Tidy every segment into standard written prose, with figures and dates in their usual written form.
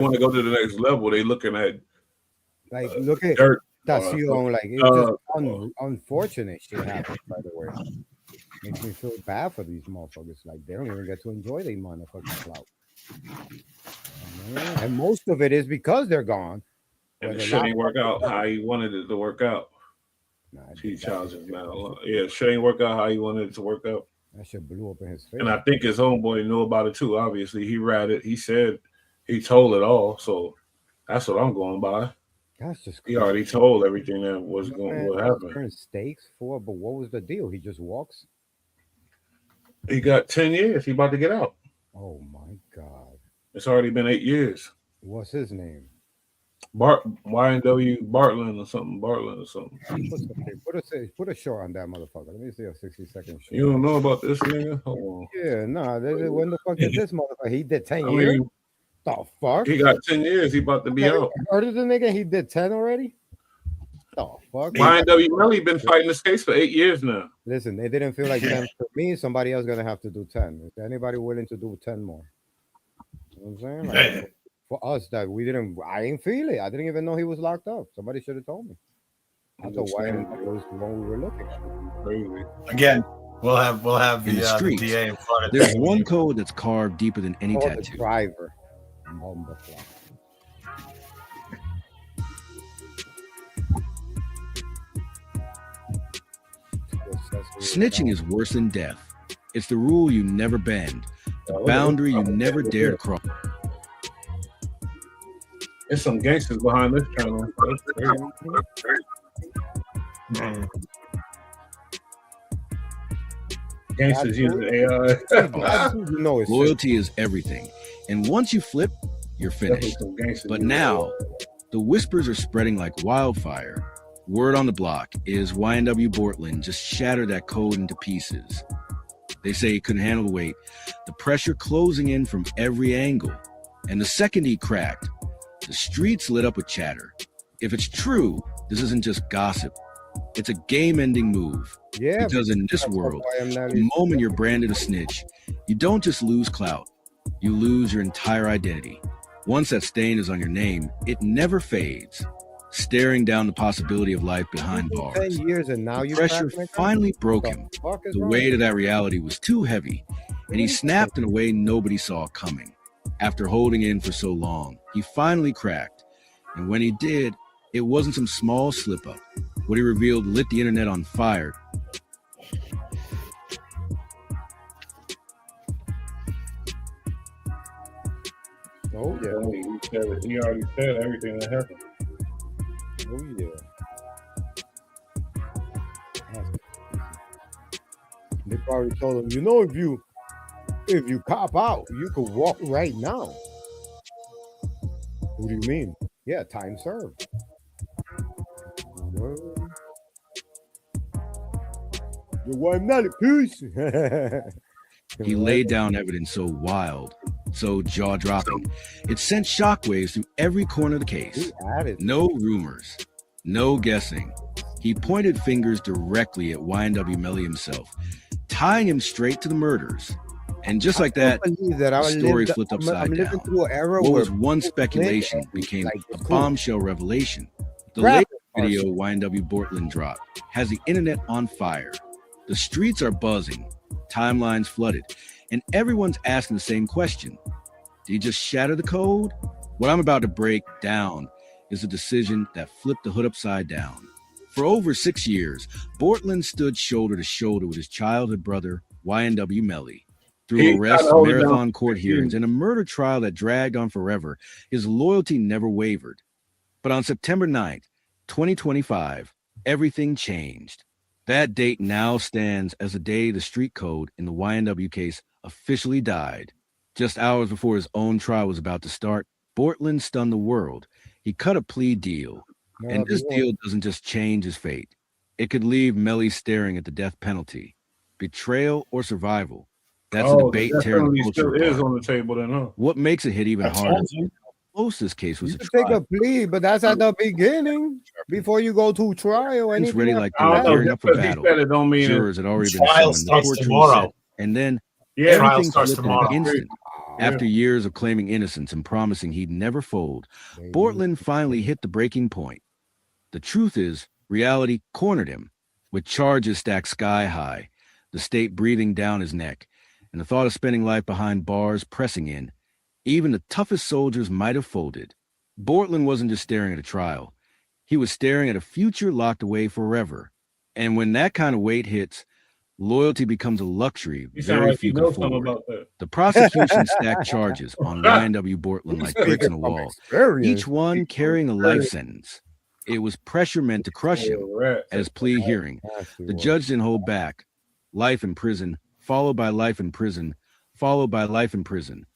want to go to the next level, they looking at Like, look at dirt. Tacion. Like, it's just unfortunate shit happened. By the way, makes me feel bad for these motherfuckers. Like, they don't even get to enjoy their motherfucking clout. And most of it is because they're gone. And the shit ain't work out how he wanted it to work out. He challenges now. Yeah, shit ain't work out how he wanted it to work out. That shit blew up in his face. And I think his homeboy knew about it too. Obviously, he read it. He said he told it all. So that's what I'm going by. That's just he already told everything that was going to happen. Stakes for, but what was the deal? He just walks. He got 10 years. He about to get out. Oh my God! It's already been 8 years. What's his name? YNW Bartland or something. Put a short on that motherfucker. Let me see a 60-second short. You don't know about this nigga? Hold on. Yeah, nah. When the fuck did this motherfucker? He did 10 years. The fuck? He got 10 years. He about to be out. Heard of the nigga? He did 10 already. The fuck? YNW Melly been fighting this case for 8 years now. Listen, they didn't feel like 10 for me. Somebody else gonna have to do 10. Is anybody willing to do 10 more? You know what I'm saying? Like, for us, that we didn't. I didn't feel it. I didn't even know he was locked up. Somebody should have told me. I thought YNW was the one we were looking at. Crazy. Again, we'll have in the streets, DA in front of there's one code that's carved deeper than any tattoo. The driver. Snitching is worse than death. It's the rule you never bend, the boundary you never dare cross. There's some gangsters behind this channel. Gangsters using AI. Loyalty is everything. And once you flip, you're finished. But now, the whispers are spreading like wildfire. Word on the block is YNW Bortland just shattered that code into pieces. They say he couldn't handle the weight, the pressure closing in from every angle. And the second he cracked, the streets lit up with chatter. If it's true, this isn't just gossip. It's a game-ending move. Yeah, because in this world, the moment you're branded a snitch, you don't just lose clout, you lose your entire identity. Once that stain is on your name, it never fades. Staring down the possibility of life behind bars. 10 years and now the pressure finally broke him. The weight of that reality was too heavy, and he snapped in a way nobody saw coming. After holding in for so long, he finally cracked. And when he did, it wasn't some small slip-up. What he revealed lit the internet on fire. Oh, yeah. He already said everything that happened. Oh, yeah. They probably told him, you know, if you cop out, you could walk right now. What do you mean? Yeah, time served. The one Melly, peace. He laid down evidence so wild, so jaw-dropping, it sent shockwaves through every corner of the case. No rumors, no guessing. He pointed fingers directly at YNW Melly himself, tying him straight to the murders. And just like that, the story flipped upside down. What was one speculation became a bombshell revelation. The latest video YNW Bortland dropped has the internet on fire. The streets are buzzing, timelines flooded, and everyone's asking the same question. Did he just shatter the code? What I'm about to break down is a decision that flipped the hood upside down. For over 6 years, Bortland stood shoulder to shoulder with his childhood brother, YNW Melly. Through arrests, marathon court hearings, and a murder trial that dragged on forever, his loyalty never wavered. But on September 9th, 2025, everything changed. That date now stands as the day the street code in the YNW case officially died. Just hours before his own trial was about to start, Bortland stunned the world. He cut a plea deal. And this deal doesn't just change his fate. It could leave Melly staring at the death penalty. Betrayal or survival? That's a debate tearing the culture apart. Is on the table then, huh? What makes it hit even harder? Close this case was you take a plea, but that's at the beginning before you go to trial. It's ready like they were gearing up for battle. Jurors had already been trial starts tomorrow, and then trial starts tomorrow. Instant. After years of claiming innocence and promising he'd never fold, Bortland finally hit the breaking point. The truth is, reality cornered him, with charges stacked sky high, the state breathing down his neck, and the thought of spending life behind bars pressing in. Even the toughest soldiers might have folded. Bortland wasn't just staring at a trial. He was staring at a future locked away forever. And when that kind of weight hits, loyalty becomes a luxury very few can afford. The prosecution stacked charges on YNW Bortland like bricks in a wall, each one carrying a life sentence. It was pressure meant to crush him. At his plea hearing, the judge didn't hold back. Life in prison, followed by life in prison, followed by life in prison.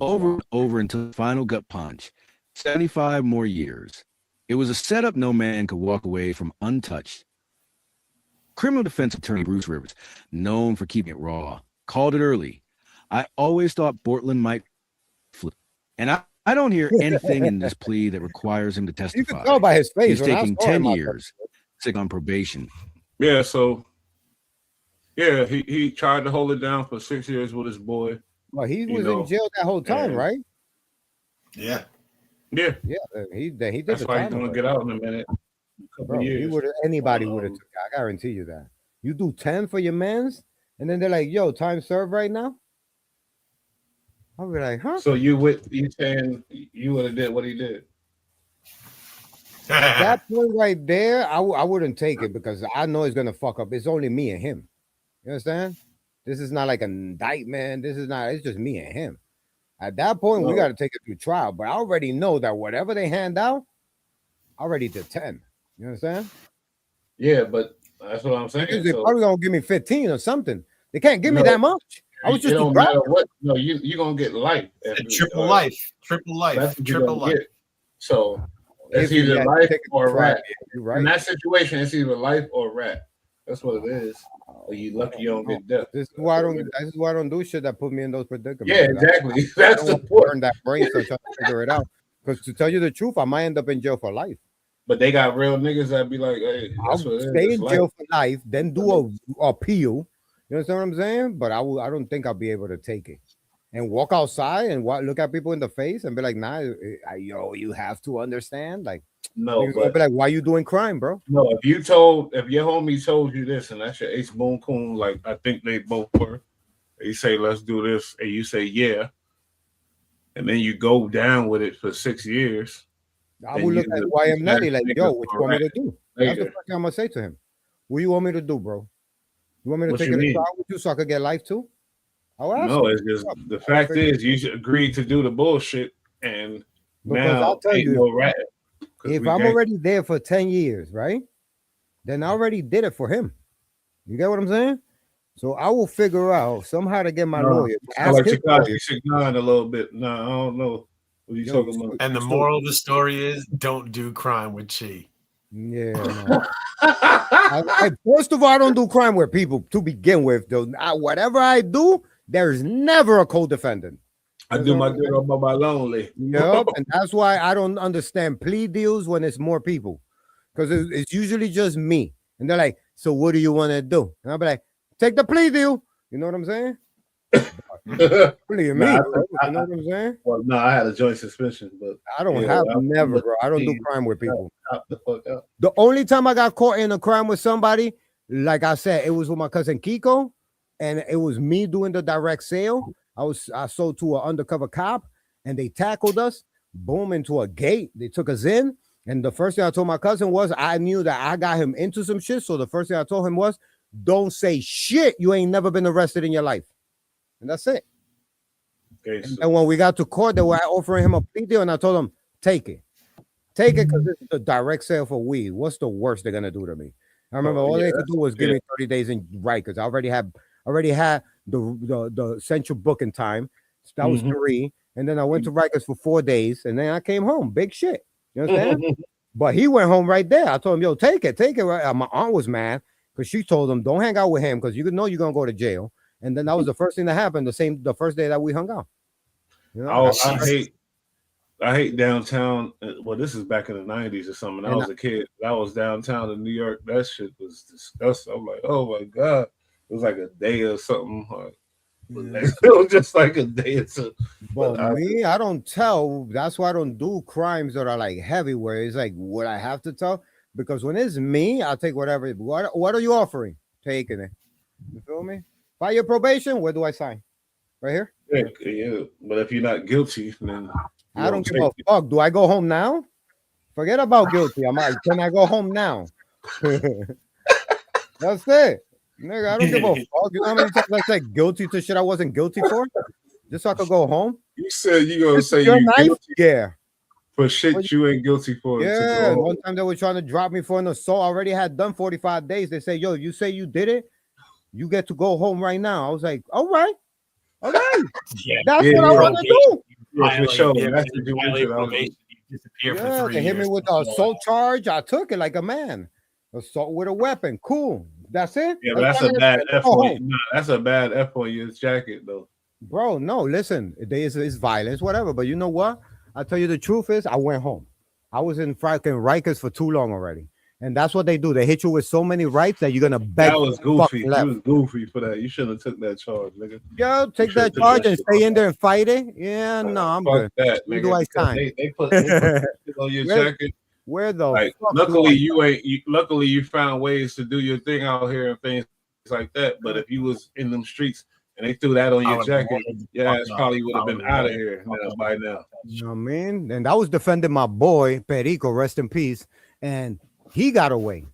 Over and over until the final gut punch. 75 more years. It was a setup no man could walk away from untouched. Criminal defense attorney Bruce Rivers, known for keeping it raw, called it early. I always thought Bortland might flip. And I don't hear anything in this plea that requires him to testify. You can tell by his face. He's taking 10 years, sick on probation. Yeah, so he tried to hold it down for 6 years with his boy. Well, he was in jail that whole time, right? Yeah. Yeah. He did. That's why he's gonna get out in a minute. Bro, anybody would have took it. I guarantee you that. You do 10 for your mans, and then they're like, "Yo, time served right now." I'll be like, "Huh?" So you saying you would have did what he did? At that point right there, I wouldn't take it because I know he's gonna fuck up. It's only me and him. You understand? This is not like an indictment. This is not. It's just me and him. At that point, we got to take it through trial. But I already know that whatever they hand out, I already did 10. You understand? Yeah, but that's what I'm saying. They're probably gonna give me 15 or something. They can't give me that much. I was just don't matter what. No, you're gonna get life. Triple life. That's triple life. So it's either life or rat. Right. In that situation, it's either life or rat. That's what it is. Or you lucky you don't get death. This is why I don't do shit that put me in those predicaments. Yeah, exactly. That's the point. That brain cell trying to figure it out. Because to tell you the truth, I might end up in jail for life. But they got real niggas that be like, "Hey, I'll stay in jail for life, then do a appeal." You understand what I'm saying? But I don't think I'll be able to take it and walk outside and look at people in the face and be like, "Nah, you have to understand." Like, no, but be like, "Why you doing crime, bro?" No, if your homie told you this and that's your ace boon coon, like I think they both were. They say, "Let's do this," and you say, "Yeah," and then you go down with it for 6 years. I would look at YNW Melly like, "Yo, what you want me to do?" That's the first thing I'm gonna say to him. What do you want me to do, bro? You want me to take it to trial with you so I could get life too? No, it's just the fact is you should agree to do the bullshit, and because now I'll tell you, if I'm already there for 10 years, right? Then I already did it for him. You get what I'm saying? So I will figure out somehow to get my lawyer. Ask his lawyer. A little bit. No, I don't know. What are you talking about? And the moral of the story is don't do crime with Chi. Yeah. No. First of all, I don't do crime with people to begin with. Though, whatever I do, there's never a co-defendant. I do my deal by my lonely. Yep, and that's why I don't understand plea deals when it's more people, because it's usually just me. And they're like, "So what do you want to do?" And I'll be like, "Take the plea deal." You know what I'm saying? You know what I'm saying? Well, no, I had a joint suspension, but I don't never, bro. I don't do crime with people. The fuck up. The only time I got caught in a crime with somebody, like I said, it was with my cousin Kiko, and it was me doing the direct sale. I sold to an undercover cop, and they tackled us. Boom, into a gate. They took us in, and the first thing I told my cousin was, I knew that I got him into some shit. So the first thing I told him was, "Don't say shit. You ain't never been arrested in your life." And that's it. Okay, and when we got to court, they were offering him a plea deal, and I told him, take it because this is a direct sale for weed. What's the worst they're gonna do to me? I remember all they could do was give me 30 days in Rikers. I already had the central booking time. So that was 3, and then I went to Rikers for 4 days, and then I came home. Big shit. You understand? But he went home right there. I told him, "Yo, take it." Right. My aunt was mad because she told him, "Don't hang out with him because you know you're gonna go to jail." And then that was the first thing that happened. The first day that we hung out. You know? I hate downtown. Well, this is back in the 90s or something. I was a kid. I was downtown in New York. That shit was disgusting. I'm like, oh my god, it was like a day or something. It was just like a day or two. But me, I don't tell. That's why I don't do crimes that are like heavy. Where it's like, would I have to tell? Because when it's me, I'll take whatever. What are you offering? Taking it. You feel me? 5 year probation. Where do I sign? Right here. Yeah. But if you're not guilty, then I don't give a fuck. Do I go home now? Forget about guilty. Can I go home now? That's it. Nigga, I don't give a fuck. You know how many times I said guilty to shit I wasn't guilty for? Just so I could go home? You said you gonna say your you knife? guilty Yeah. for shit you ain't guilty for. Yeah. One time they were trying to drop me for an assault. I already had done 45 days. They say, yo, you say you did it, you get to go home right now. I was like, all right. That's what I want to do. Yeah, for sure. That's for 3 they hit me with the assault charge. I took it like a man. Assault with a weapon. Cool. That's it. Yeah, but that's a bad F on you. That's a bad F on your jacket, though. Bro, no, listen. It's violence, whatever. But you know what? I'll tell you the truth is I went home. I was in fucking Rikers for too long already. And that's what they do. They hit you with so many rights that you're gonna beg. That was goofy. You was goofy for that. You shouldn't have took that charge, nigga. Yo, take that charge and stay in there and fight it. Yeah, no, I'm good. That, Where do I sign? They put it on your jacket. Where the luckily you found ways to do your thing out here and things like that. But if you was in them streets and they threw that on your jacket, it probably would have been out of here by now. You know what I mean? And I was defending my boy Perico, rest in peace, and he got away.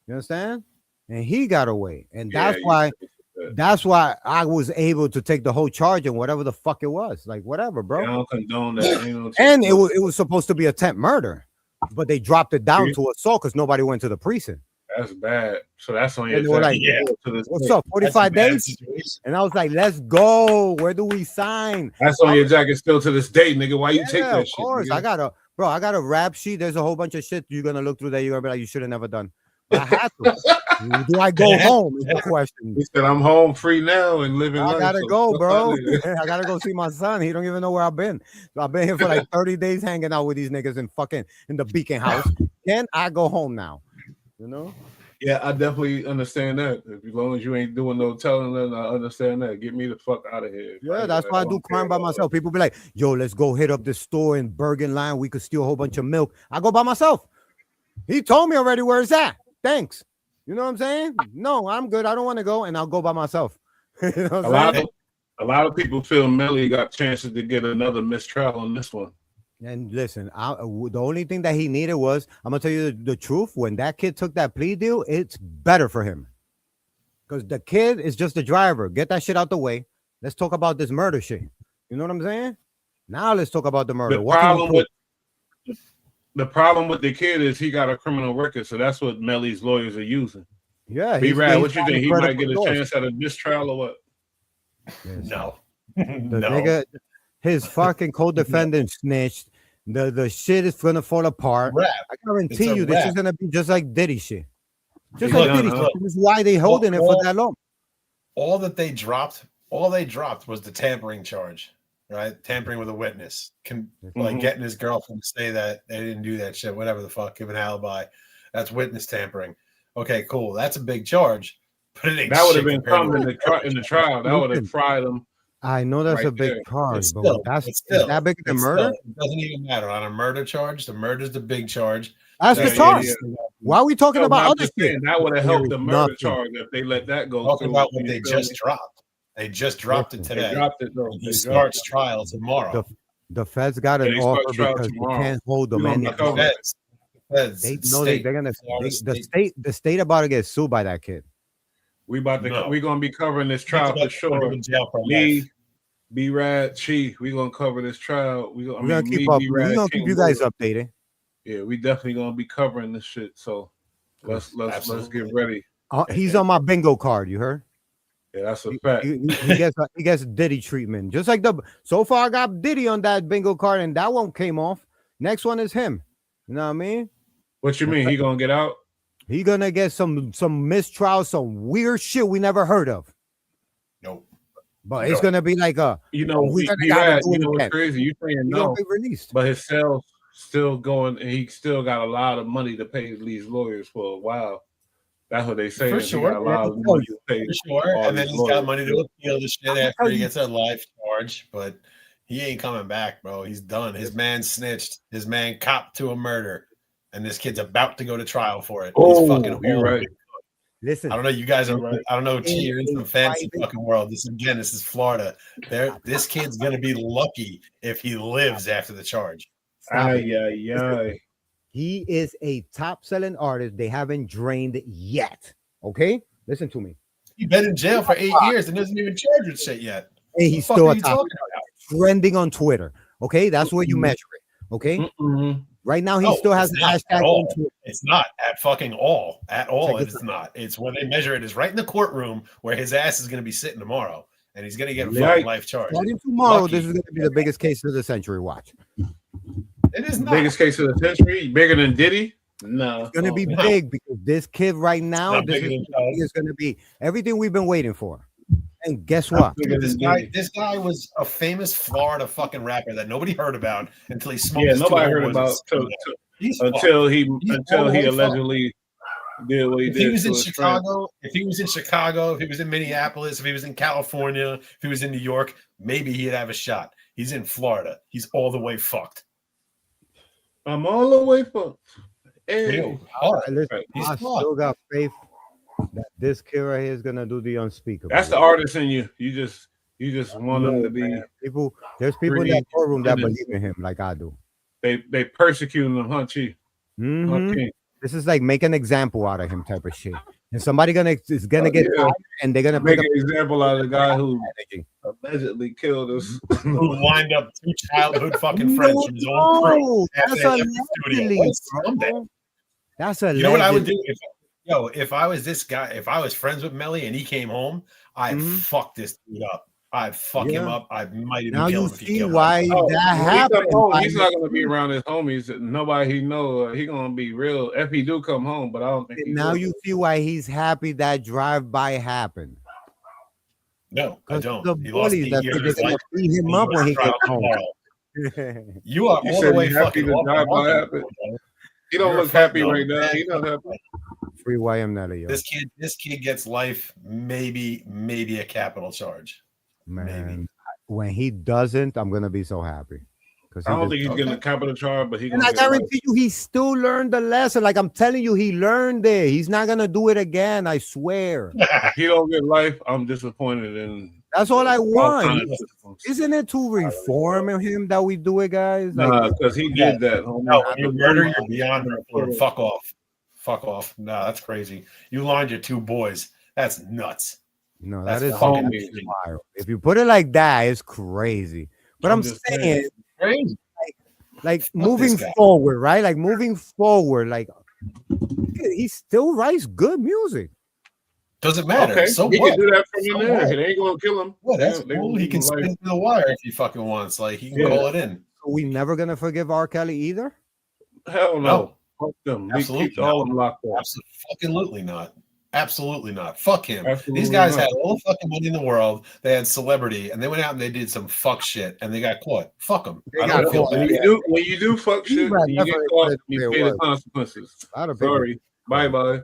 You understand? And he got away, and that's why I was able to take the whole charge and whatever the fuck it was, like whatever, bro. I don't condone that. And it was supposed to be attempt murder, but they dropped it down to assault because nobody went to the precinct. That's bad. So that's on your like, what's up? 45 days? And I was like, let's go. Where do we sign? That's on your jacket still to this day, nigga. Why you take that shit? Of course. Nigga? I got a rap sheet. There's a whole bunch of shit you're gonna look through that you're gonna be like, you should have never done. But I had to. Do I go home? Is the question. He said, I'm home free now and living life. I gotta go, bro. I gotta go see my son. He don't even know where I've been. So I've been here for like 30 days hanging out with these niggas in the Beacon house. Can I go home now? You know? Yeah, I definitely understand that. As long as you ain't doing no telling them, I understand that. Get me the fuck out of here. Yeah, that's why I do crime by myself. People be like, yo, let's go hit up this store in Bergen Line. We could steal a whole bunch of milk. I go by myself. He told me already where it's at. Thanks. You know what I'm saying? No, I'm good. I don't want to go, and I'll go by myself. You know a lot of people feel Melly got chances to get another mistrial on this one. And listen, the only thing that he needed was, I'm gonna tell you the truth. When that kid took that plea deal, it's better for him because the kid is just a driver. Get that shit out the way. Let's talk about this murder shit. You know what I'm saying? Now let's talk about the murder. The problem with the kid is he got a criminal record, so that's what Melly's lawyers are using. Yeah, B-Rad, what you think? He might get a chance at a mistrial or what? Yes. No. Nigga, his fucking co-defendant snitched. The shit is gonna fall apart. I guarantee you, this is gonna be just like Diddy shit. Just like Diddy shit. This is why they holding it for that long. All they dropped was the tampering charge, right? Tampering with a witness, like getting his girlfriend to say that they didn't do that shit, whatever the fuck, give an alibi. That's witness tampering. Okay, cool. That's a big charge. But that would have been common in the trial. That would have fried him. I know that's a big charge, but is that big than murder? It doesn't even matter. On a murder charge, the murder's the big charge. That's the charge. Why are we talking about other shit? That would have helped the murder charge if they let that go. Talking about what they just dropped. They just dropped it today. They dropped it, though. He starts trial tomorrow. The feds got an offer because they can't hold them any. They know they're gonna. The state about to get sued by that kid. We're gonna be covering this trial for sure. Me, B-Rad, Chief, we're gonna cover this trial. We're gonna keep you guys updated. Yeah, we definitely gonna be covering this shit. So let's get ready. He's on my bingo card. You heard? Yeah, that's a fact. He gets Diddy treatment. Just like so far I got Diddy on that bingo card, and that one came off. Next one is him. You know what I mean? What you mean? He gonna get out? He gonna get some mistrial, some weird shit we never heard of. Nope. But it's gonna be like what's crazy? You saying no, released. But his sales still going, and he still got a lot of money to pay these lawyers for a while. That's what they say. For If you sure. got a lot of money to pay For sure. all And then these he's got lawyers. money to appeal the shit after he gets a life charge, but he ain't coming back, bro. He's done. His man snitched. His man copped to a murder, and this kid's about to go to trial for it. He's fucking You're old. right. Listen, I don't know. You guys are. Right. I don't know. You're in some fancy private- fucking world. This is Florida. This kid's gonna be lucky if he lives after the charge. stop it. Ay. He is a top selling artist. They haven't drained yet. Okay, listen to me. He's been in jail for 8 years and doesn't even charge with shit yet. And he's What the fuck still are a you top talking about? trending on Twitter. Okay, that's where you Mhm. measure it. Okay, Mm-mm. right now he No, still has it's a not at hashtag all. on Twitter. It's not at fucking all. At all, Check it this is not. It's where they measure it is right in the courtroom where his ass is going to be sitting tomorrow, and he's going to get a Yikes. fucking life charge. Starting tomorrow, Lucky. this is going to be the biggest case of the century. Watch. It is not. Biggest case of the century, bigger than Diddy. No, It's going to be no. big because this kid right now, not this bigger is, than Doug. is going to be everything we've been waiting for. And guess what? bigger This than guy, Diddy. this guy was a famous Florida fucking rapper that nobody heard about until he smoked. Yeah, his nobody two heard homeboys about and smoked them. He's until he He's all the way allegedly did what he If did. he was in to his friend. Chicago, if he was in Chicago, if he was in Minneapolis, if he was in California, if he was in New York, maybe he'd have a shot. He's in Florida. He's all the way fucked. I'm all the way for. Hey. Ew, hard. Listen, He's I flawed. still got faith that this kid right here is going to do the unspeakable. That's the artist in you. You just want him to be. Man. People, there's people in Free that courtroom that and- believe in him like I do. They persecuting him, huh, Chief? Mhm. Okay. This is like make an example out of him type of shit. And somebody is gonna get yeah. fired and they're gonna Make put an example out of the guy who energy. allegedly killed us. Who lined up two childhood fucking friends from his own crew. No, after that's they left the studio. allegedly, What a bro. scumbag. That's a You know what I would do? If I was this guy, if I was friends with Melly and he came home, I'd Mhm. fuck this dude up. I'd fuck him Yeah. up. I might even Now kill you him if he see killed why him. Oh, that when he come happened. home, Why he's not gonna be around his homies. Nobody he know. He gonna be real. If he do come home, but I don't think. He now will. you see why he's happy that drive-by happened. No, I 'Cause don't. the He lost bullies 8 that years of they're his gonna life. beat him up when he Trial gets home. tomorrow. You are You all said the way he's happy fucking to off die the by market, happen. bro. He don't You're a look happy fucking right now. bad He not happy. Free YM Nelly, yo. This kid gets life, maybe a capital charge. Man, when he doesn't, I'm gonna be so happy. Because I don't think he's getting a capital charge, but he and gonna I get life. guarantee you, he still learned the lesson. Like I'm telling you, he learned it. He's not gonna do it again. I swear. If he don't get life, I'm disappointed in. That's all I all want. kind of systems. Isn't it to reform him that we do it, guys? Like, Nah, because he did that. Homie. No, when you murder, you're beyond reform. Fuck off. Fuck off. No, that's crazy. You lined your two boys. That's nuts. no, That's that is fucking homie. crazy. wild. If you put it like that, it's crazy. But I'm just saying, Crazy. like moving guy. forward, right? Like moving forward, like he still writes good music. Doesn't matter. Okay, So he what? can do that from So in there. what? It ain't gonna kill him. Well, that's Yeah, they cool. gonna He give can him life. spin through the wire if he fucking wants. Like he can Yeah. call it in. So we never gonna forgive R. Kelly either. Hell no. No. Fuck them. Absolutely Keep all of them locked up. Absolutely not. Absolutely not. Fuck him. Absolutely These guys not. had all the fucking money in the world. They had celebrity, and they went out and they did some fuck shit, and they got caught. Fuck them. They I got don't feel caught. bad. When you do fuck He shit, ran and you get never caught, admitted you it pay the was. consequences. A lot of people- Sorry. Bye bye.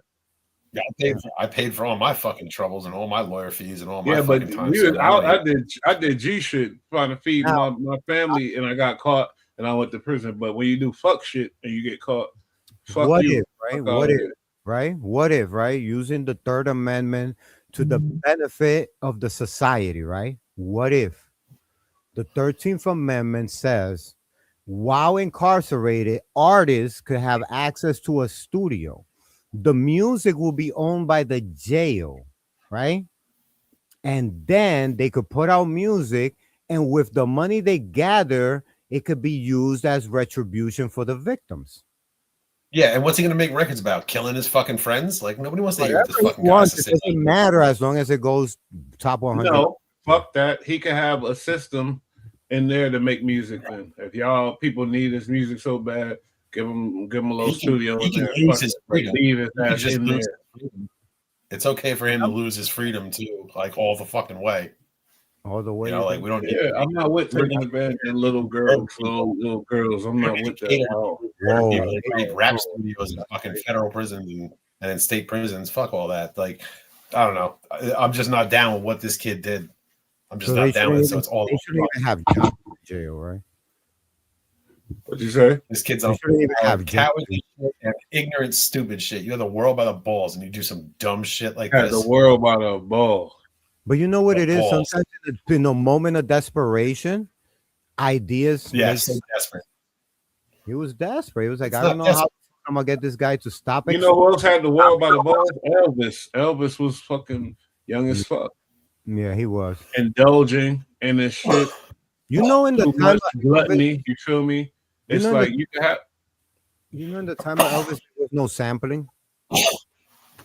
Yeah, I paid for all my fucking troubles and all my lawyer fees and all my Yeah, but fucking time. I did G shit trying to feed my family, and I got caught, and I went to prison. But when you do fuck shit and you get caught, fuck What you. if, right? Fuck What all if, that. right? What if, right? Using the Third Amendment to the benefit of the society, right? What if the 13th Amendment says, while incarcerated, artists could have access to a studio. The music will be owned by the jail, right? And then they could put out music, and with the money they gather, it could be used as retribution for the victims. Yeah, and what's he gonna make records about? Killing his fucking friends? Like nobody wants to hear what this Whatever fucking he guy has wants, to it say. doesn't matter as long as it goes top 100. No, fuck that. He can have a system in there to make music. Then, if y'all people need his music so bad, give him a little studio He in can there. lose Fuck his it. freedom. Leave his He can ass just in lose there. his freedom. It's okay for him to lose his freedom too, like all the fucking way. All the way. You know, like we don't need Yeah, I'm not with taking advantage of little girls. Little girls. I'm not with that at all. Whoa. people that create rap studios in fucking federal prisons and in state prisons. Fuck all that. Like, I don't know. I'm just not down with what this kid did. I'm just not down with it. So it's all. They shouldn't even have jobs in jail, right? What'd you say? This kid's They on shouldn't even have cowardly shit and ignorant, stupid shit. You have the world by the balls, and you do some dumb shit like Had this. the world by the ball. But you know what it is? Balls. Sometimes in a moment of desperation, ideas. Yes, so desperate. He was desperate. He was like, It's I don't not know how I'm gonna get this guy to stop it. You know who else had the world by the balls? Elvis. Elvis was fucking young as fuck. Yeah, he was Indulging in this shit. You know, in the Too time much of gluttony, you feel me? You It's know like you can have. you know, in the time of Elvis, there was no sampling.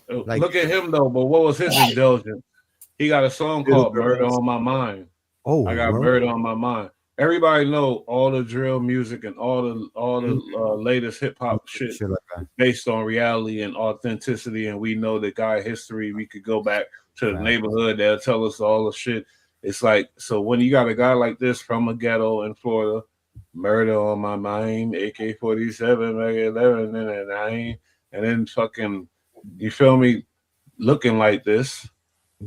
Like- Look at him though, but what was his indulgence? He got a song called "Murder on My Mind." Oh, I got murder on my mind. Everybody know all the drill music and all the latest hip hop shit like that. based on reality and authenticity, and we know the guy history. We could go back to the Right. neighborhood; they'll tell us all the shit. It's like, so when you got a guy like this from a ghetto in Florida, murder on my mind, AK-47, Mag 11, and 9, and then fucking, you feel me, looking like this,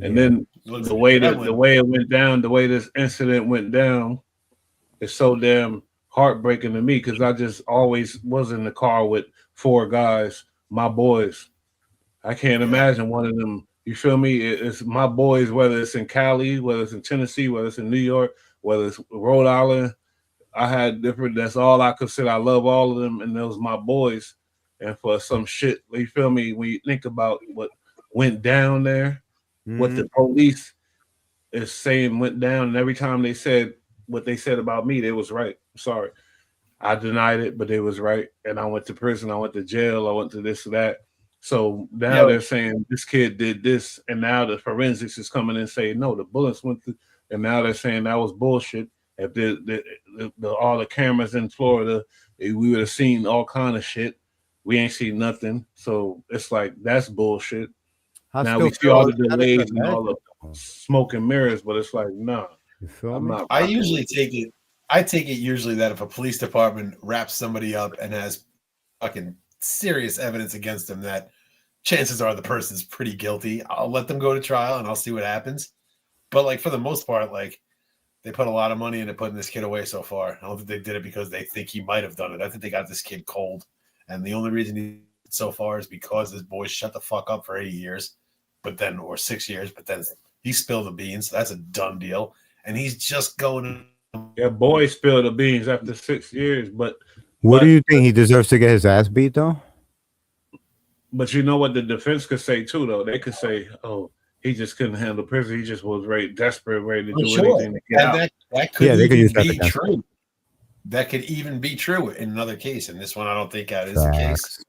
and then the way it went down, the way this incident went down, is so damn heartbreaking to me because I just always was in the car with 4 guys, my boys. I can't imagine one of them. You feel me? It's my boys, whether it's in Cali, whether it's in Tennessee, whether it's in New York, whether it's Rhode Island. I had different. That's all I could say. I love all of them, and those my boys. And for some shit, you feel me? When you think about what went down there, what the police is saying went down, and every time they said what they said about me, they was right. I'm sorry. I denied it, but they was right. And I went to prison. I went to jail. I went to this or that. So now they're saying this kid did this, and now the forensics is coming and saying no, the bullets went through, and now they're saying that was bullshit. If all the cameras in Florida, we would have seen all kind of shit. We ain't seen nothing, so it's like that's bullshit. Now we see all the delays and all the smoke and mirrors, but it's like nah. I usually take it. I take it usually that if a police department wraps somebody up and has fucking serious evidence against them, that chances are the person's pretty guilty. I'll let them go to trial and I'll see what happens. But like for the most part, like they put a lot of money into putting this kid away so far. I don't think they did it because they think he might have done it. I think they got this kid cold, and the only reason he so far is because his boys shut the fuck up for 8 years, or 6 years. But then he spilled the beans. So that's a done deal, and he's just going. Yeah, boy spilled the beans after 6 years, but. What do you think he deserves to get his ass beat though? But you know what the defense could say too, though. They could say, "Oh, he just couldn't handle prison. He just was desperate, ready to do anything to get out." That could even be true. That could even be true in another case. In this one, I don't think that is the case.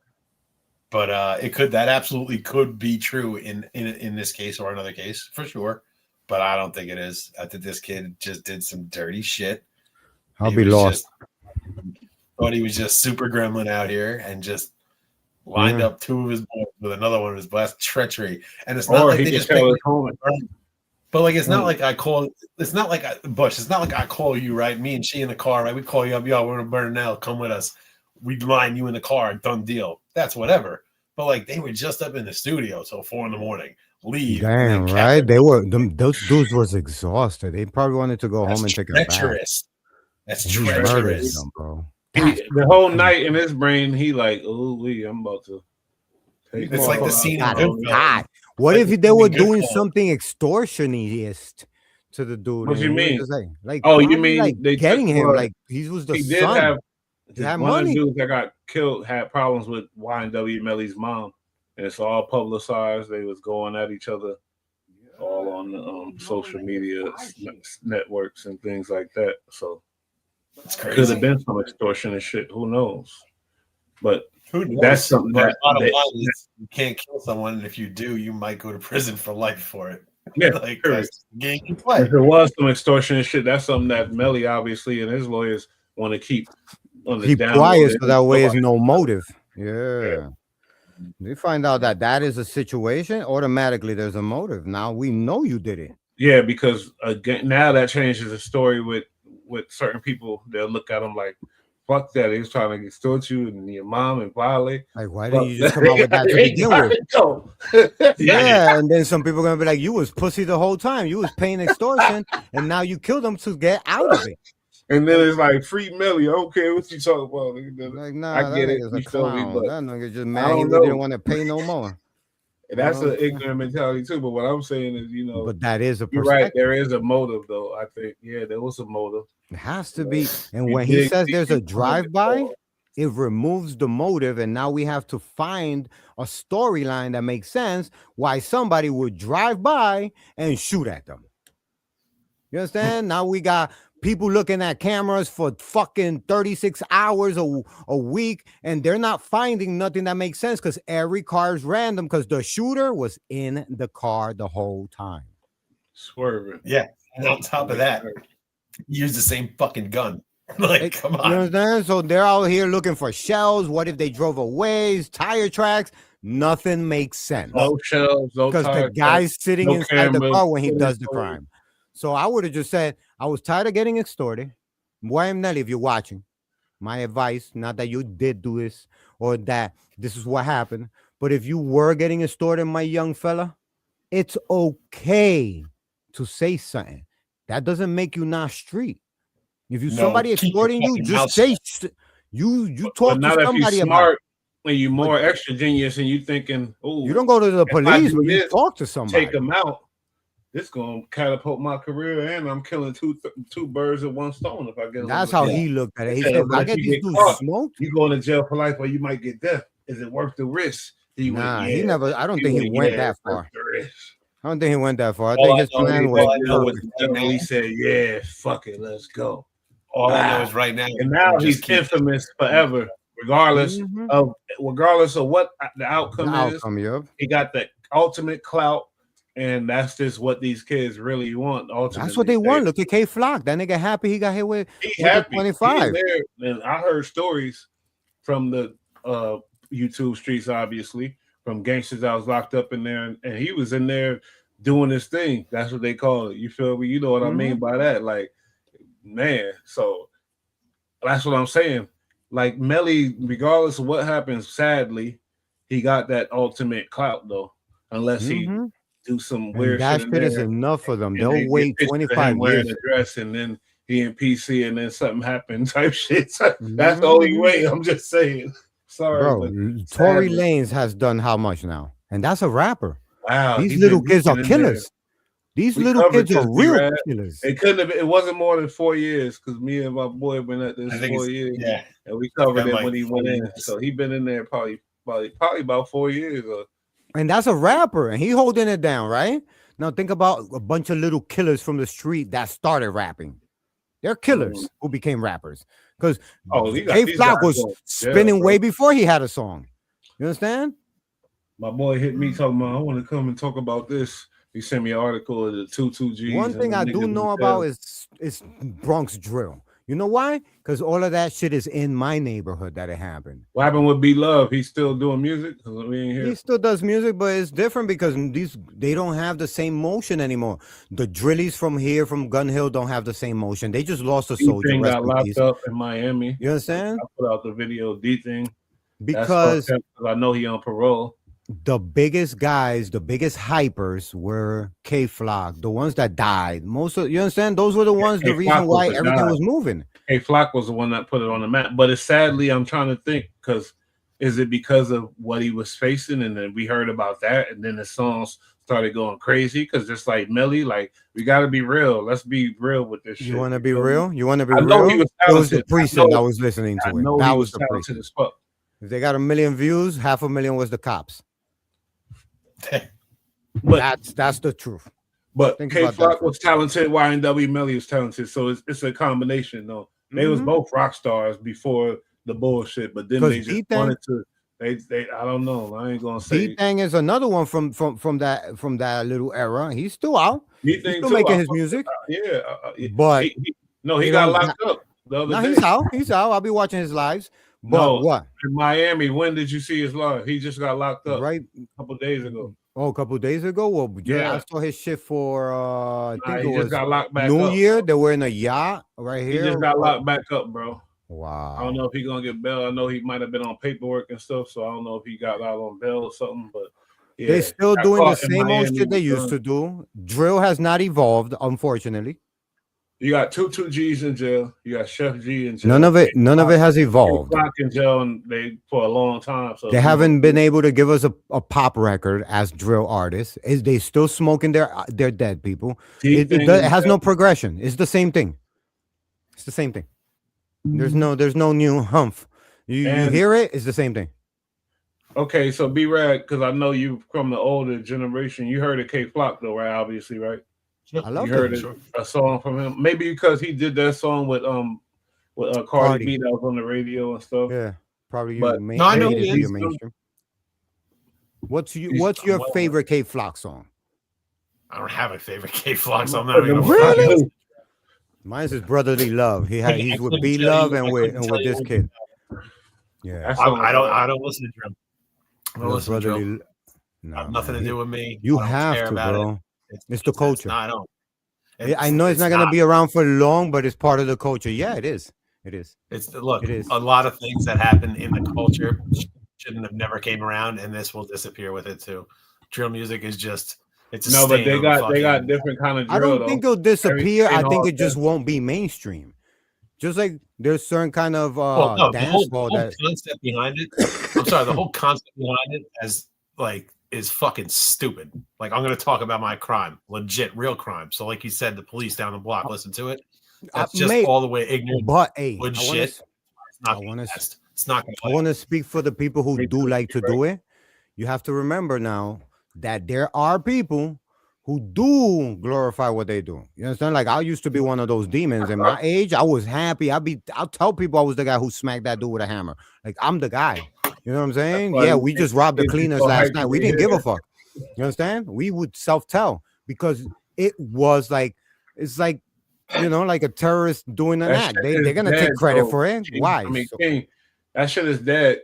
But that absolutely could be true in this case or another case for sure. But I don't think it is. I think this kid just did some dirty shit. I'll be lost. Thought he was just super gremlin out here and just lined up 2 of his boys with another one of his blast treachery. And it's not like they just picked but like it's not like I call it's not like Bush, it's not like I call you, right? Me and she in the car, right? We call you up, yo, we're gonna burn now, come with us. We line you in the car, done deal. That's whatever. But like they were just up in the studio till 4 a.m. Leave. Damn, right? They were those dudes was exhausted. They probably wanted to go home and take a bath. That's treacherous, bro. The whole night in his brain, he like, oh, I'm about to. It's like the scene. God. What if they were doing something extortionist to the dude? What do you mean? Like, oh, you mean like they getting him? Like he was the son. He had one of the dudes that got killed had problems with YNW Melly's mom, and it's all publicized. They was going at each other, all on the social media networks and things like that. So. It's crazy. Could have been some extortion and shit. Who knows? But that's something that you can't kill someone, and if you do, you might go to prison for life for it. Yeah, like that's the game you play. If there was some extortion and shit, that's something that Melly obviously and his lawyers want to keep on the down quiet, so that way is no motive. Yeah. They find out that is a situation, automatically there's a motive. Now we know you did it. Yeah, because again, now that changes the story with certain people. They'll look at them like, Fuck that. He was trying to extort you and your mom and violate. Like, why didn't you just come out with that to begin with? Yeah, and then some people are gonna be like, you was pussy the whole time. You was paying extortion, and now you killed them to get out of it. And then it's like, free Melly. I don't care what you talking about. Like, nah, I that get it. nigga's You a feel me? clown. But That nigga just I mad he don't know. didn't want to pay no more. That's an ignorant mentality too. But what I'm saying is, you know, But that is a you're right. perspective. There is a motive, though. I think, yeah, there was a motive. It has to be. And You when he dig says deep, there's you a find it drive-by, all. it removes the motive, and now we have to find a storyline that makes sense why somebody would drive by and shoot at them. You understand? Now we got people looking at cameras for fucking 36 hours a week, and they're not finding nothing that makes sense because every car is random because the shooter was in the car the whole time. Swerving. Yeah. And on top of that, use the same fucking gun. Like, come on. You understand? So they're out here looking for shells. What if they drove away? Tire tracks. Nothing makes sense. No shells, no because the tire guy's tracks, sitting no inside the cameras, car when he no does the story. crime. So I would have just said, I was tired of getting extorted. YNW Melly, if you're watching, my advice, not that you did do this or that this is what happened, but if you were getting extorted, my young fella, it's okay to say something. That doesn't make you not street. If you somebody extorting you, just say you talk not to somebody if you're about smart and you're more extra genius and you thinking, oh, you don't go to the police, but you talk to somebody. Take them out. This gonna catapult my career, and I'm killing two birds with one stone if I get. That's how he looked at it. He said, if I get these dudes smoked, you going to jail for life, or you might get death. Is it worth the risk? He never. I don't think he went that far. I don't think he went that far. I think his plan was. He said, "Yeah, fuck it, let's go." All I know is right now, and now he's infamous forever, regardless of what the outcome is. He got the ultimate clout, and that's just what these kids really want. Ultimately, that's what they want. Look at K Flock. That nigga happy he got hit with. He happy. 25. And I heard stories from the YouTube streets, obviously, from gangsters that was locked up in there, and he was in there doing his thing. That's what they call it. You feel me? You know what I mean by that? Like, man, so that's what I'm saying. Like, Melly, regardless of what happens, sadly, he got that ultimate clout though. Unless he do some weird that shit. That shit is enough for them. They'll wait 25 years. A dress and then he in PC and then something happened type shit. That's the only way. I'm just saying. Sorry, bro. Tory Lanez has done how much now? And that's a rapper. Wow, these little kids are killers. These little kids are real killers. It couldn't have been, it wasn't more than 4 years because me and my boy been at this 4 years. Yeah. And we covered it when he went in. So he been in there probably about 4 years. And that's a rapper, and he holding it down, right? Now think about a bunch of little killers from the street that started rapping. They're killers who became rappers. Because K Flock was spinning way before he had a song. You understand? My boy hit me talking about, I want to come and talk about this. He sent me an article of the 22Gs. One thing I do know about is Bronx drill. You know why? Because all of that shit is in my neighborhood that it happened. What happened with B Love? He's still doing music? He still does music, but it's different because they don't have the same motion anymore. The drillies from here, from Gun Hill, don't have the same motion. They just lost a soldier. D-Thing got locked up in Miami. You understand? I put out the video, D-Thing. Because I know he on parole. The biggest guys, the biggest hypers were K Flock, the ones that died. Most of you understand, those were the ones, the reason why everything was moving. K Flock was the one that put it on the map. But it's sadly, I'm trying to think, is it because of what he was facing, and then we heard about that, and then the songs started going crazy? Because just like Melly, like, we got to be real. Let's be real with this shit. You want to be real? You want to be real? It was the precinct I was listening to. That was the precinct. If they got 1 million views, 500,000 was the cops. But that's the truth. But K Flock was talented. YNW Melly was talented. So it's a combination, though. They was both rock stars before the bullshit, but then they just wanted to. They I don't know. I ain't gonna say. D-Thang is another one from that little era. He's still out. He's still making his music. Yeah, but he got locked up the other day. He's out. He's out. I'll be watching his lives. But what? In Miami, when did you see his live? He just got locked up right a couple days ago. Oh, a couple days ago? Well, yeah, I saw his shit for I think it was got locked back New up. Year. They were in a yacht right here. He just got locked back up, bro. Wow. I don't know if he's gonna get bail. I know he might have been on paperwork and stuff, so I don't know if he got out on bail or something. But yeah, They're still got doing the caught in same old Miami shit they with used guns. to do. Drill has not evolved, unfortunately. You got two G's in jail. You got Chef G in jail. None of it has evolved. Clock in jail and they for a long time. So They haven't been able to give us a pop record as drill artists. Is they still smoking their dead people? It has no progression. It's the same thing. It's the same thing. There's no new humph. You hear it? It's the same thing. Okay, so B-Rad, because I know you from the older generation. You heard of K Flock though, right? Obviously, right? I love you heard a song from him. Maybe because he did that song with Cardi B that was on the radio and stuff. Yeah, probably. I know your mainstream. What's your favorite K Flock song? I don't have a favorite K Flock song. I'm not even really. Mine's his Brotherly Love. He's with B Love and with this kid. Yeah, I don't listen to Drum. I don't listen to Drum. No, nothing to do with me. You have to, bro. It's the culture. No, I don't. I know it's not going to be around for long, but it's part of the culture. Yeah, it is. It is. Look, a lot of things that happen in the culture shouldn't have never came around, and this will disappear with it too. Drill music is just it's a no, but they got different kind of drill. I don't think it'll disappear. I think it just won't be mainstream. Just like there's certain kind of dance ball that concept behind it. I'm sorry, the whole concept behind it is fucking stupid. Like, I'm going to talk about my crime, legit, real crime. So, like you said, the police down the block listen to it. That's just all the way ignorant. But hey, shit. I want to speak for the people who do like to do it. You have to remember now that there are people who do glorify what they do. You understand? Like, I used to be one of those demons. In my age, I was happy. I'll tell people I was the guy who smacked that dude with a hammer. Like, I'm the guy. You know what I'm saying? Yeah, we just robbed the cleaners last night. We didn't give a fuck. You understand? We would self-tell because it was like, it's like, you know, like a terrorist doing an act. They're going to take credit for it. Why? I mean, King, that shit is dead.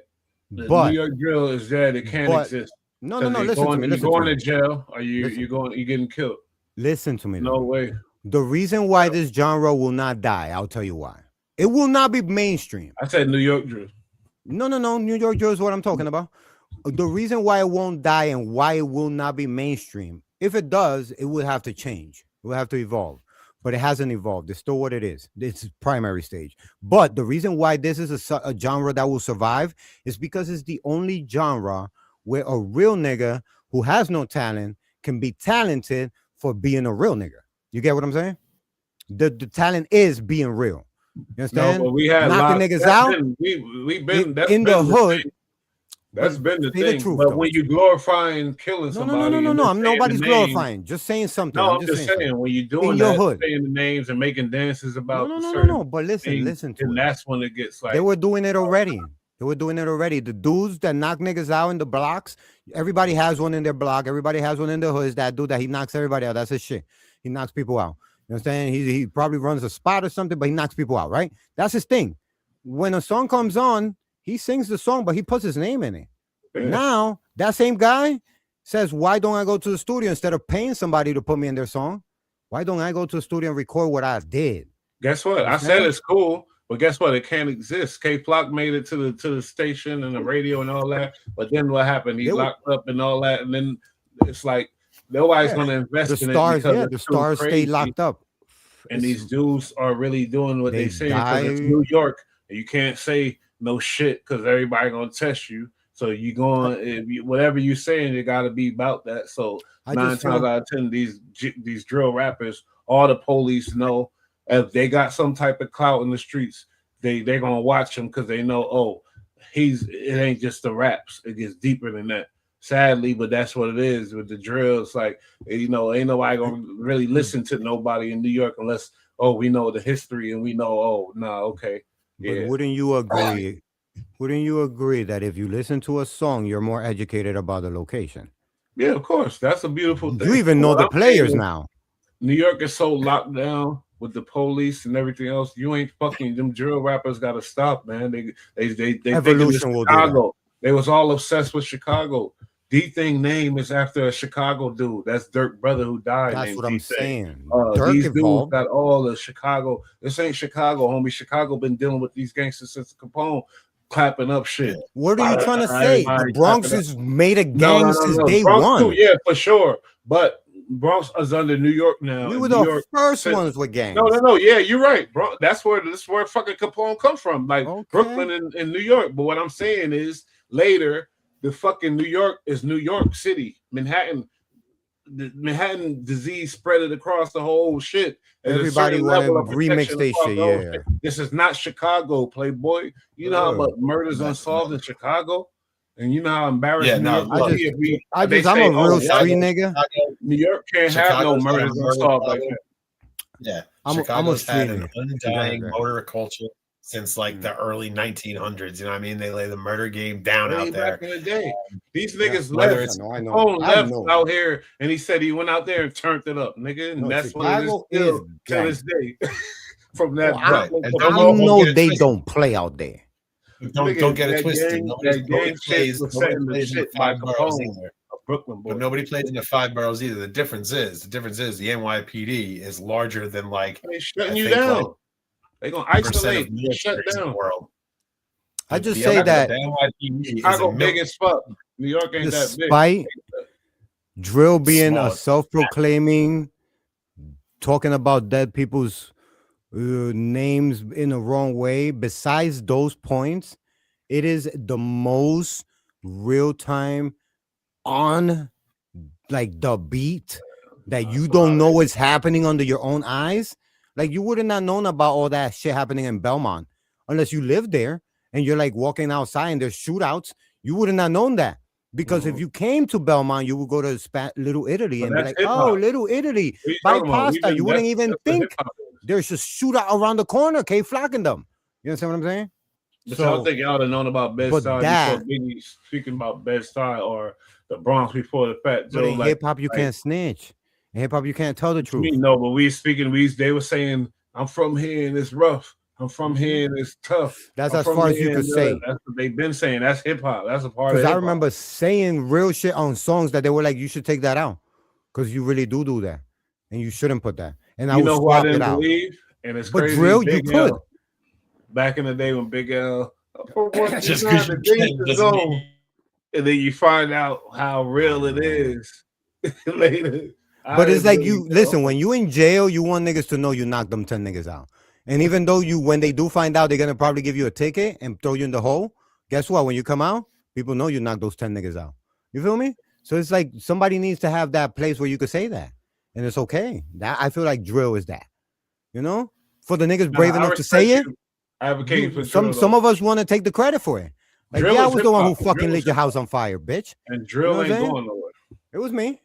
The New York drill is dead. It can't exist. No. Listen to me. You're going to jail or you're getting killed. Listen to me. No way. The reason why this genre will not die, I'll tell you why. It will not be mainstream. I said New York drill. No. New York drill is what I'm talking about. The reason why it won't die and why it will not be mainstream, if it does, it will have to change. It will have to evolve. But it hasn't evolved. It's still what it is. It's primary stage. But the reason why this is a genre that will survive is because it's the only genre where a real nigga who has no talent can be talented for being a real nigga. You get what I'm saying? The talent is being real. You understand? No, but we had knocking niggas out. We've been in the hood. That's been the thing. Truth, but when you glorifying killing somebody, no. I'm nobody's glorifying. Just saying something. No, I'm just saying when you're doing that, saying the names and making dances about no. But listen to and that's when it gets like they were doing it already. The dudes that knock niggas out in the blocks, everybody has one in their block. Everybody has one in the hood. Is that dude that he knocks everybody out? That's his shit. He knocks people out. You understand? He probably runs a spot or something, but he knocks people out, right? That's his thing. When a song comes on, he sings the song, but he puts his name in it. Yeah. Now, that same guy says, why don't I go to the studio instead of paying somebody to put me in their song? Why don't I go to the studio and record what I did? Guess what? I said it's cool, but guess what? It can't exist. K Flock made it to the station and the radio and all that, but then what happened? He locked up and all that, and then it's like nobody's going to invest in it because the stars stay locked up. And these dudes are really doing what they say because it's New York, and you can't say no shit because everybody gonna test you. So you going whatever you saying, it got to be about that. So 9 times out of 10, these drill rappers, all the police know if they got some type of clout in the streets, they're gonna watch him because they know it ain't just the raps. It gets deeper than that. Sadly, but that's what it is with the drill. It's like, ain't nobody gonna really listen to nobody in New York unless we know the history and we know okay. Yeah. But wouldn't you agree? Wouldn't you agree that if you listen to a song, you're more educated about the location? Yeah, of course. That's a beautiful thing. You even know the players now. New York is so locked down with the police and everything else. You ain't fucking them drill rappers got to stop, man. They Evolution will do that. They was all obsessed with Chicago. D-Thing name is after a Chicago dude. That's Dirk's brother who died. That's what I'm saying. Dirk these dudes got all the Chicago. This ain't Chicago, homie. Chicago been dealing with these gangsters since Capone clapping up shit. What are you trying to say? The Bronx is made of gangs since day Bronx one. Too, yeah, for sure. But Bronx is under New York now. We were the first ones with gangs. No. Yeah, you're right, bro. That's where fucking Capone comes from, like Brooklyn and New York. But what I'm saying is, later, the fucking New York is New York City, Manhattan. The Manhattan disease spread it across the whole shit. Everybody want to remix their shit. Yeah, this is not Chicago, Playboy. You know how much murders unsolved in Chicago. And you know how embarrassing. Yeah, no. I'm a real street nigga. New York can't have no murders unsolved like that. Yeah, I'm a street had an undying murder culture since like the early 1900s. You know what I mean? They lay the murder game down out there. Back in the day, these niggas left. Left out here, and he said he went out there and turned it up, nigga. And that's what it is still to this day. From that, I know they don't play out there. Don't get it twisted. Nobody plays in the 5 boroughs either. Brooklyn, but nobody plays in the 5 boroughs either. The difference is the NYPD is larger than like they're shutting you down. They're gonna isolate, shut down. World. I just say that Chicago big as fuck. New York ain't that big. Despite Drill being a self-proclaiming, talking about dead people's names in the wrong way, besides those points, it is the most real-time on like the beat that you don't know what's happening under your own eyes. Like you would have not known about all that shit happening in Belmont unless you lived there and you're like walking outside and there's shootouts. You would have not known that. Because if you came to Belmont, you would go to Little Italy and be like, oh, Little Italy, buy pasta. You wouldn't even think there's a shootout around the corner, K flocking them. You understand what I'm saying? But so, I don't think y'all would have known about Bed-Stuy before Biggie speaking about Bed-Stuy or the Bronx before the FatJoe. But in hip-hop, you can't snitch. In hip-hop, you can't tell the truth. No, but they were saying, I'm from here and it's rough. I'm from here and it's tough. That's as far as you could say. That's what they've been saying. That's hip hop. That's a part of it. Because I remember saying real shit on songs that they were like, you should take that out. Because you really do that. And you shouldn't put that. And I would swap it out. And it's crazy. But drill, you could. Back in the day when Big L, just because the zone, and then you find out how real it is later. But it's like listen, when you in jail, you want niggas to know you knocked them 10 niggas out. And even though when they do find out, they're going to probably give you a ticket and throw you in the hole. Guess what? When you come out, people know you knocked those 10 niggas out. You feel me? So it's like somebody needs to have that place where you could say that. And it's okay. That I feel like drill is that. You know? For the niggas brave enough to say it. Advocating for some of us want to take the credit for it. Like, I was the one who fucking lit your house on fire, bitch. And drill ain't going nowhere. It was me.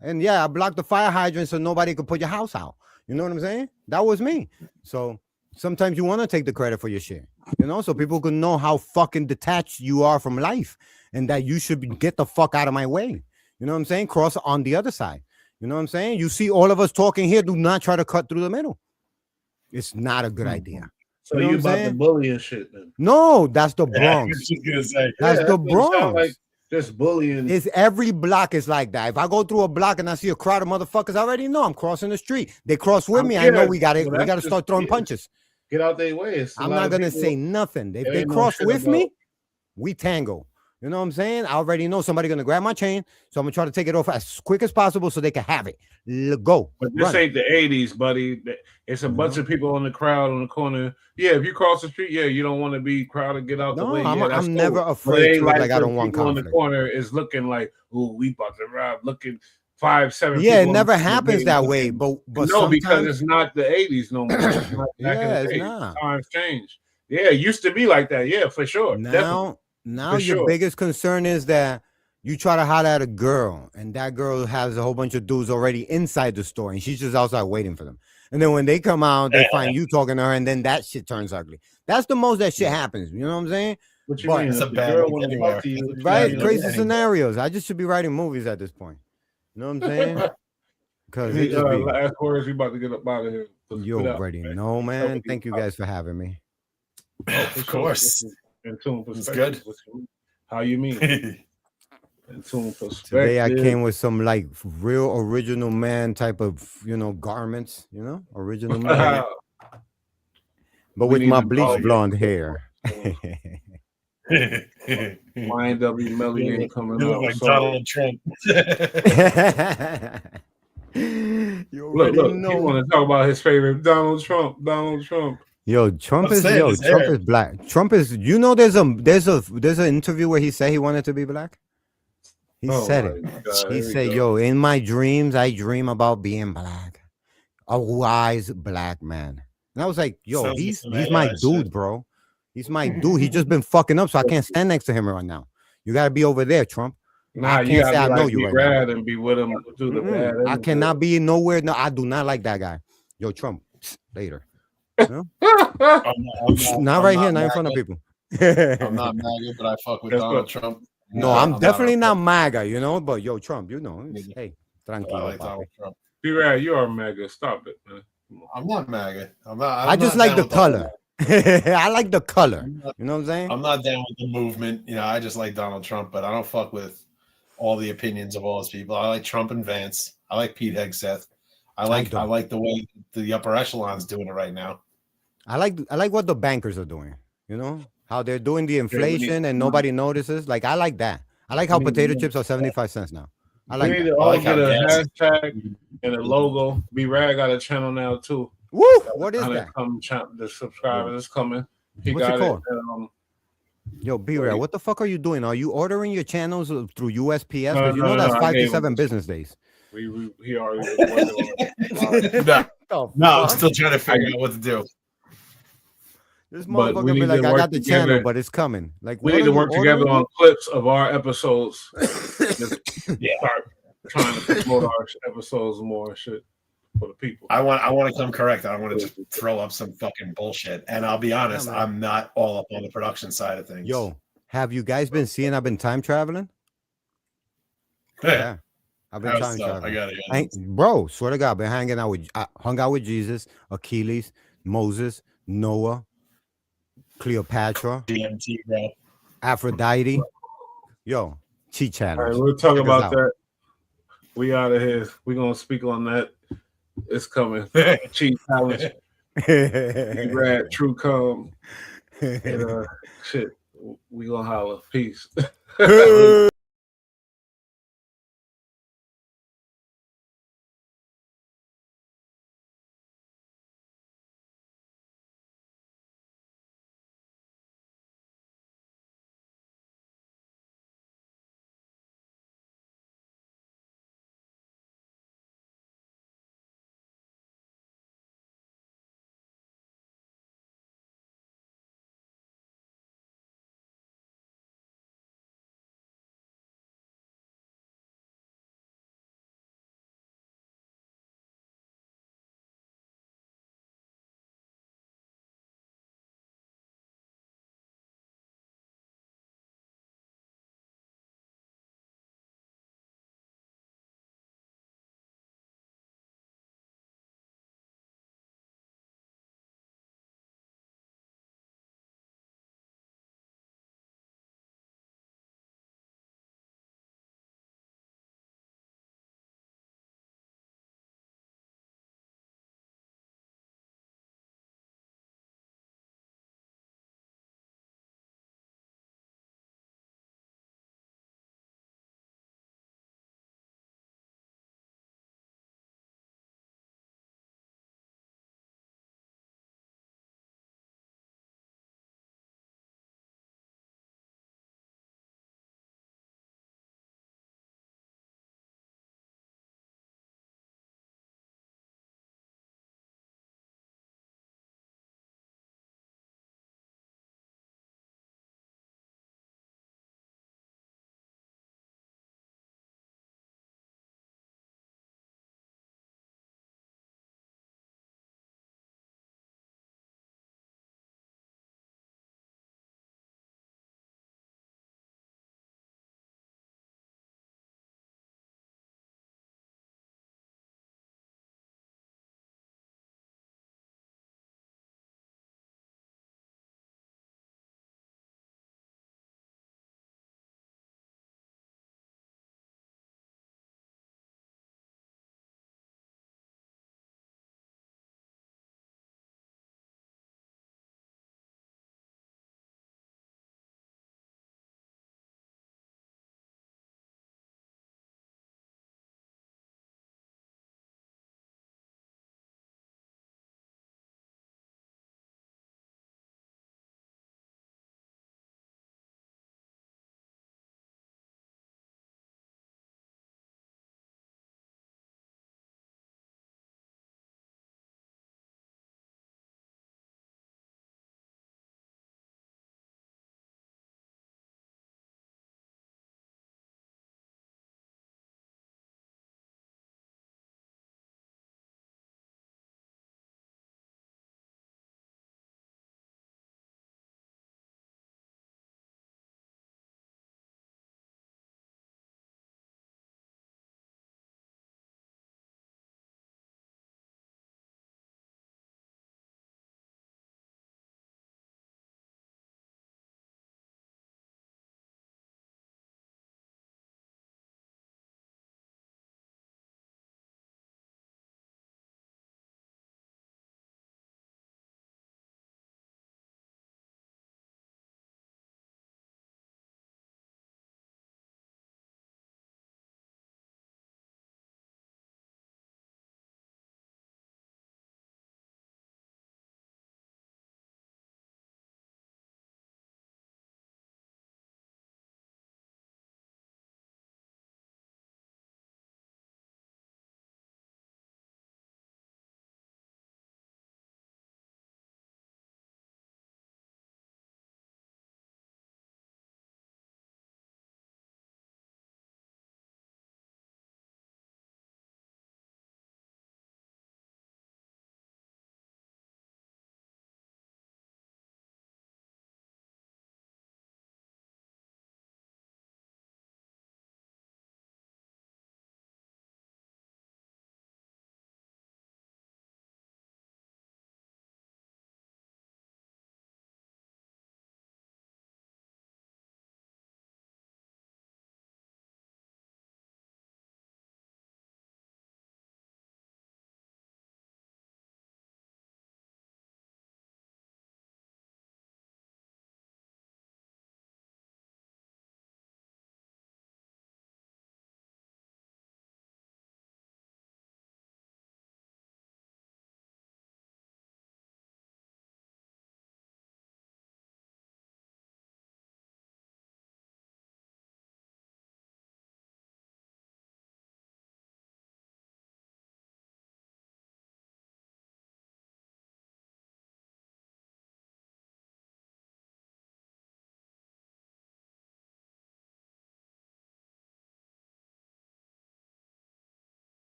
And yeah, I blocked the fire hydrant so nobody could put your house out. You know what I'm saying? That was me. So sometimes you want to take the credit for your shit, you know, so people can know how fucking detached you are from life and that you should get the fuck out of my way. You know what I'm saying? Cross on the other side. You know what I'm saying? You see all of us talking here. Do not try to cut through the middle. It's not a good idea. So you about the bullying shit then? No, that's the Bronx. That's the Bronx. Like just bullying. It's every block is like that. If I go through a block and I see a crowd of motherfuckers, I already know I'm crossing the street. They cross with me. I know we got it. We got to start throwing punches. Get out their way. I'm not gonna say nothing. If they cross with me, we tango. You know what I'm saying? I already know somebody's gonna grab my chain, so I'm gonna try to take it off as quick as possible so they can have it. Go. But this ain't the 80s, buddy. It's a bunch of people in the crowd on the corner. Yeah, if you cross the street, you don't want to be crowded. Get out the way. I'm never afraid to like I don't want conflict. On the corner is looking like, oh, we about to rob. Looking 5-7. Yeah, it never happens that way. But no, because it's not the 80s no more. It's not. Times change. Yeah, it used to be like that. Yeah, for sure. Now your biggest concern is that you try to holler at a girl and that girl has a whole bunch of dudes already inside the store and she's just outside waiting for them. And then when they come out, they find you talking to her and then that shit turns ugly. That's the most that shit happens. You know what I'm saying? What you mean? It's a bad girl anywhere. Right? Crazy scenarios. I just should be writing movies at this point. You know what I'm saying? Because last words, we about to get up out of here. You already know, man. Thank you guys for having me. Of course. And tune it's good. How you mean? And tune perspective. Today I came with some like real original man type of garments, original man. But with my bleach blonde hair. YNW Melly ain't coming You out. look like Sorry. Donald Trump. You already Look, know. he want to talk about his favorite Donald Trump. Donald Trump. Yo, Trump is black. Trump is. There's an interview where he said he wanted to be black. He said it. God, he said, "Yo, in my dreams, I dream about being black, a wise black man." And I was like, "Yo, Sounds he's like my shit. dude, bro. He's my dude. He just been fucking up, so I can't stand next to him right now. You gotta be over there, Trump. Nah, I can't say I know like you right now. And be with him do the bad. I cannot be nowhere. No, I do not like that guy. Yo, Trump, later. No? Not right here, not in front of people. I'm not MAGA, but I fuck with Donald Trump. No, I'm definitely not MAGA, but yo, Trump, hey, tranquilo. I like Donald Trump. Be right, you are MAGA. Stop it, man. I'm not MAGA. I just like the color. I like the color. You know what I'm saying? I'm not down with the movement. I just like Donald Trump, but I don't fuck with all the opinions of all those people. I like Trump and Vance. I like Pete Hegseth. I like the way the upper echelon's doing it right now. I like what the bankers are doing. How they're doing the inflation and nobody notices. Like I like that. I like how potato chips are 75 cents now. I like we need that. to all get a hashtag and a logo. B-Rad got a channel now too. Woo! What is that? The subscribers is coming. He What's got it called? Yo, B-Rad, what the fuck are you doing? Are you ordering your channels through USPS? Because that's 5 to 7 business days. He already was working on it. No, I'm still trying to figure out what to do. This motherfucker be like, I got the channel, but it's coming. Like, we need to work together on clips of our episodes. Start trying to promote our episodes more shit for the people. I want to come correct. I don't want to just throw up some fucking bullshit. And I'll be honest, I'm not all up on the production side of things. Yo, have you guys been seeing I've been time traveling? Yeah. I've been time traveling. I got it. Bro, swear to God, I hung out with Jesus, Achilles, Moses, Noah, Cleopatra, DMT, bro. Aphrodite. Yo, cheat channel. All right, we'll talk about that. We out of here. We're gonna speak on that. It's coming. Cheat challenge. Rad, True Come. And shit. We gonna holler. Peace.